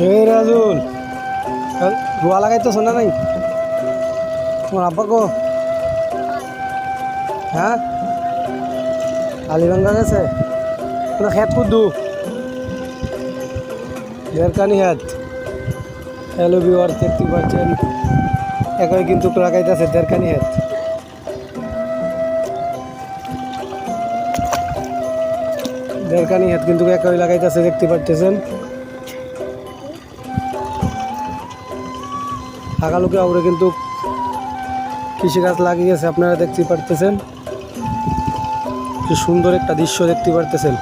এই রাজুল, রোয়া লাগাইতেছ না নাই? তোমার আব্বা কো? হ্যাঁ, আলিভাঙ্গা গেছে। খেত কুদ্দু দেড়কানি হেত। হ্যালো ভিউয়ার, দেখতে পাচ্ছেন একই কিন্তু লাগাইতেছে দেড়কানি হেত। দেড়কানি হেত কিন্তু একই লাগাইতেছে, দেখতে পাচ্ছেন। হাগালুকে আউরে কিন্তু কৃষিকাজ লাগিয়েছে, আপনারা দেখতে পারতেছেন। কি সুন্দর একটা দৃশ্য দেখতে পারতেছেন।